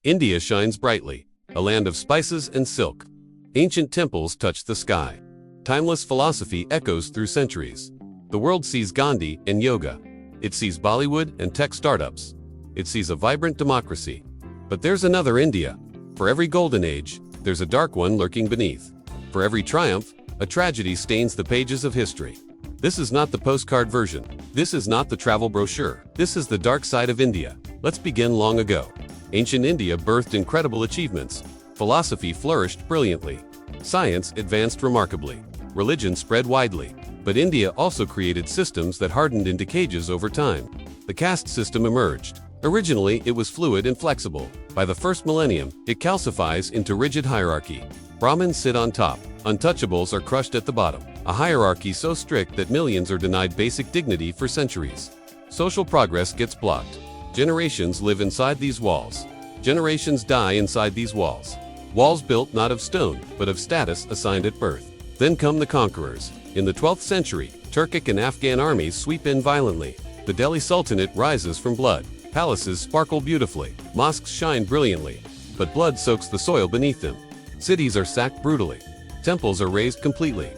India shines brightly, a land of spices and silk. Ancient temples touch the sky. Timeless philosophy echoes through centuries. The world sees Gandhi and yoga. It sees Bollywood and tech startups. It sees a vibrant democracy. But there's another India. For every golden age, there's a dark one lurking beneath. For every triumph, a tragedy stains the pages of history. This is not the postcard version. This is not the travel brochure. This is the dark side of India. Let's begin long ago. Ancient India birthed incredible achievements. Philosophy flourished brilliantly. Science advanced remarkably. Religion spread widely. But India also created systems that hardened into cages over time. The caste system emerged. Originally, it was fluid and flexible. By the first millennium, it calcifies into rigid hierarchy. Brahmins sit on top. Untouchables are crushed at the bottom. A hierarchy so strict that millions are denied basic dignity for centuries. Social progress gets blocked. Generations live inside these walls. Generations die inside these walls. Walls built not of stone, but of status assigned at birth. Then come the conquerors. In the 12th century, Turkic and Afghan armies sweep in violently. The Delhi Sultanate rises from blood. Palaces sparkle beautifully. Mosques shine brilliantly. But blood soaks the soil beneath them. Cities are sacked brutally. Temples are razed completely.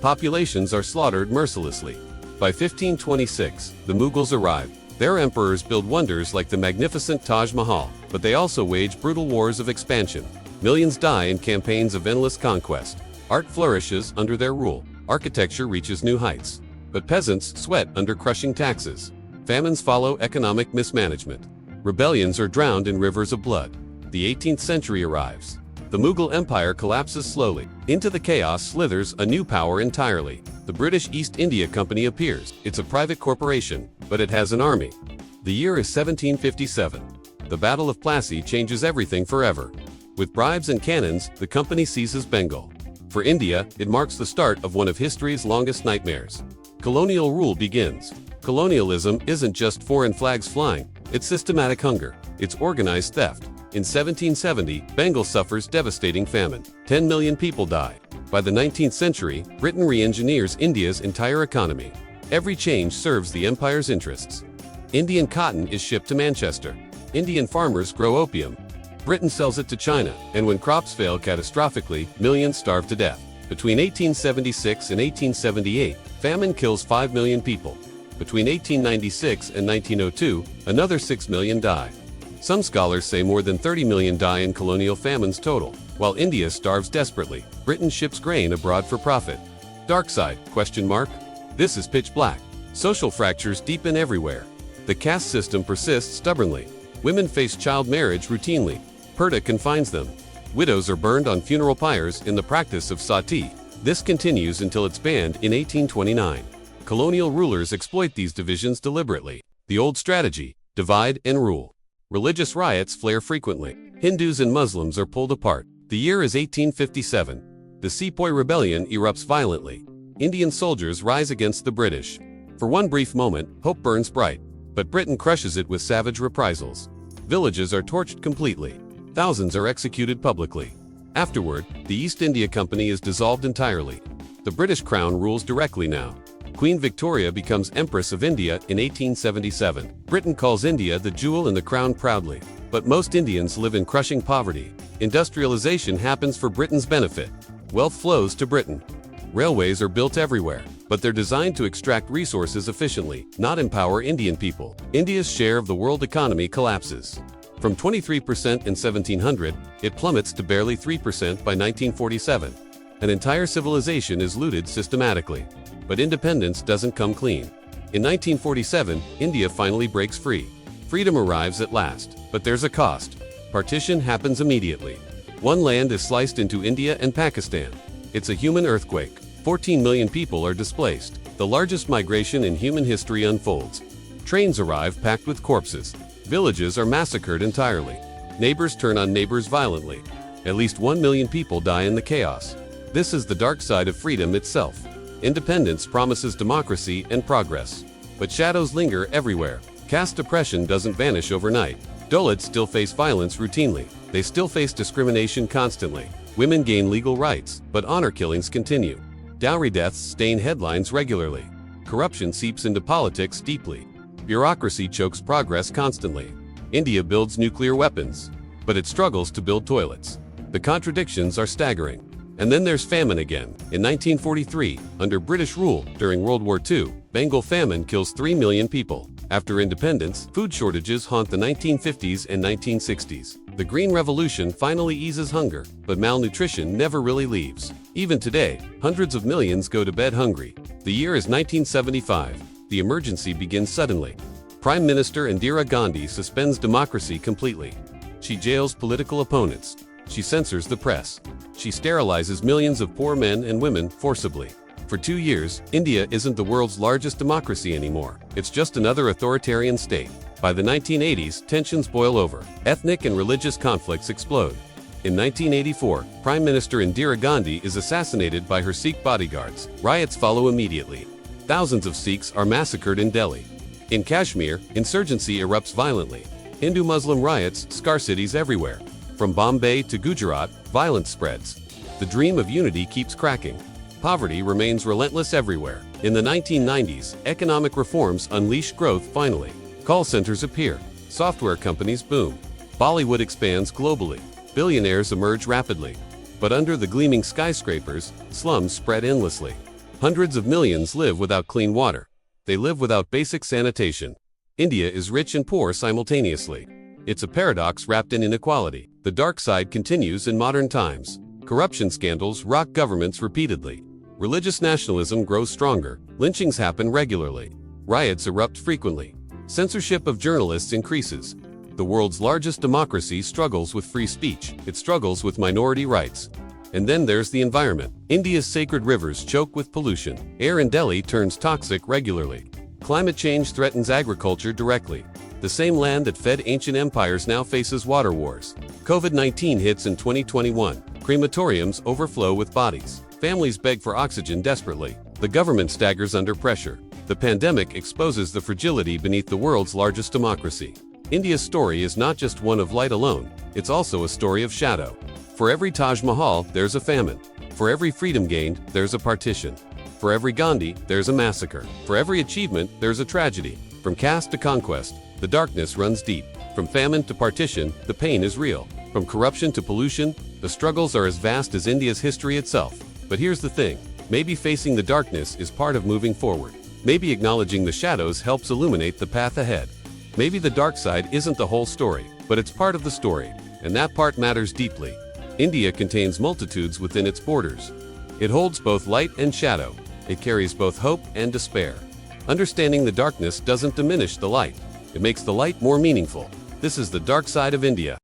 Populations are slaughtered mercilessly. By 1526, the Mughals arrive. Their emperors build wonders like the magnificent Taj Mahal, but they also wage brutal wars of expansion. Millions die in campaigns of endless conquest. Art flourishes under their rule. Architecture reaches new heights. But peasants sweat under crushing taxes. Famines follow economic mismanagement. Rebellions are drowned in rivers of blood. The 18th century arrives. The Mughal Empire collapses slowly. Into the chaos slithers a new power entirely. The British East India Company appears. It's a private corporation, but it has an army. The year is 1757. The Battle of Plassey changes everything forever. With bribes and cannons, the company seizes Bengal. For India, it marks the start of one of history's longest nightmares. Colonial rule begins. Colonialism isn't just foreign flags flying, it's systematic hunger, it's organized theft. In 1770, Bengal suffers devastating famine. 10 million people die. By the 19th century, Britain re-engineers India's entire economy. Every change serves the empire's interests. Indian cotton is shipped to Manchester. Indian farmers grow opium. Britain sells it to China, and when crops fail catastrophically, millions starve to death. Between 1876 and 1878, famine kills 5 million people. Between 1896 and 1902, another 6 million die. Some scholars say more than 30 million die in colonial famines total. While India starves desperately, Britain ships grain abroad for profit. Dark side, ? This is pitch black. Social fractures deepen everywhere. The caste system persists stubbornly. Women face child marriage routinely. Purdah confines them. Widows are burned on funeral pyres in the practice of sati. This continues until it's banned in 1829. Colonial rulers exploit these divisions deliberately. The old strategy, divide and rule. Religious riots flare frequently. Hindus and Muslims are pulled apart. The year is 1857. The Sepoy Rebellion erupts violently. Indian soldiers rise against the British. For one brief moment, hope burns bright. But Britain crushes it with savage reprisals. Villages are torched completely. Thousands are executed publicly. Afterward, the East India Company is dissolved entirely. The British Crown rules directly now. Queen Victoria becomes Empress of India in 1877. Britain calls India the jewel in the crown proudly. But most Indians live in crushing poverty. Industrialization happens for Britain's benefit. Wealth flows to Britain. Railways are built everywhere, but they're designed to extract resources efficiently, not empower Indian people. India's share of the world economy collapses. From 23% in 1700, it plummets to barely 3% by 1947. An entire civilization is looted systematically. But independence doesn't come clean. In 1947, India finally breaks free. Freedom arrives at last, but there's a cost. Partition happens immediately. One land is sliced into India and Pakistan. It's a human earthquake. 14 million people are displaced. The largest migration in human history unfolds. Trains arrive packed with corpses. Villages are massacred entirely. Neighbors turn on neighbors violently. At least 1 million people die in the chaos. This is the dark side of freedom itself. Independence promises democracy and progress. But shadows linger everywhere. Caste oppression doesn't vanish overnight. Dalits still face violence routinely. They still face discrimination constantly. Women gain legal rights, but honor killings continue. Dowry deaths stain headlines regularly. Corruption seeps into politics deeply. Bureaucracy chokes progress constantly. India builds nuclear weapons. but it struggles to build toilets. The contradictions are staggering. And then there's famine again. In 1943, under British rule during World War II, Bengal famine kills 3 million people. After independence, food shortages haunt the 1950s and 1960s. The Green Revolution finally eases hunger, but malnutrition never really leaves. Even today, hundreds of millions go to bed hungry. The year is 1975. The emergency begins suddenly. Prime Minister Indira Gandhi suspends democracy completely. She jails political opponents. She censors the press. She sterilizes millions of poor men and women forcibly. For 2 years, India isn't the world's largest democracy anymore. It's just another authoritarian state. By the 1980s, tensions boil over. Ethnic and religious conflicts explode. In 1984, Prime Minister Indira Gandhi is assassinated by her Sikh bodyguards. Riots follow immediately. Thousands of Sikhs are massacred in Delhi. In Kashmir, insurgency erupts violently. Hindu-Muslim riots scar cities everywhere. From Bombay to Gujarat, violence spreads. The dream of unity keeps cracking. Poverty remains relentless everywhere. In the 1990s, economic reforms unleash growth finally. Call centers appear. Software companies boom. Bollywood expands globally. Billionaires emerge rapidly. But under the gleaming skyscrapers, slums spread endlessly. Hundreds of millions live without clean water. They live without basic sanitation. India is rich and poor simultaneously. It's a paradox wrapped in inequality. The dark side continues in modern times. Corruption scandals rock governments repeatedly. Religious nationalism grows stronger. Lynchings happen regularly. Riots erupt frequently. Censorship of journalists increases. The world's largest democracy struggles with free speech. It struggles with minority rights. And then there's the environment. India's sacred rivers choke with pollution. Air in Delhi turns toxic regularly. Climate change threatens agriculture directly. The same land that fed ancient empires now faces water wars. COVID-19 hits in 2021. Crematoriums overflow with bodies. Families beg for oxygen desperately. The government staggers under pressure. The pandemic exposes the fragility beneath the world's largest democracy. India's story is not just one of light alone, it's also a story of shadow. For every Taj Mahal, there's a famine. For every freedom gained, there's a partition. For every Gandhi, there's a massacre. For every achievement, there's a tragedy. From caste to conquest, the darkness runs deep. From famine to partition, the pain is real. From corruption to pollution, the struggles are as vast as India's history itself. But here's the thing, maybe facing the darkness is part of moving forward. Maybe acknowledging the shadows helps illuminate the path ahead. Maybe the dark side isn't the whole story, but it's part of the story, and that part matters deeply. India contains multitudes within its borders. It holds both light and shadow. It carries both hope and despair. Understanding the darkness doesn't diminish the light. It makes the light more meaningful. This is the dark side of India.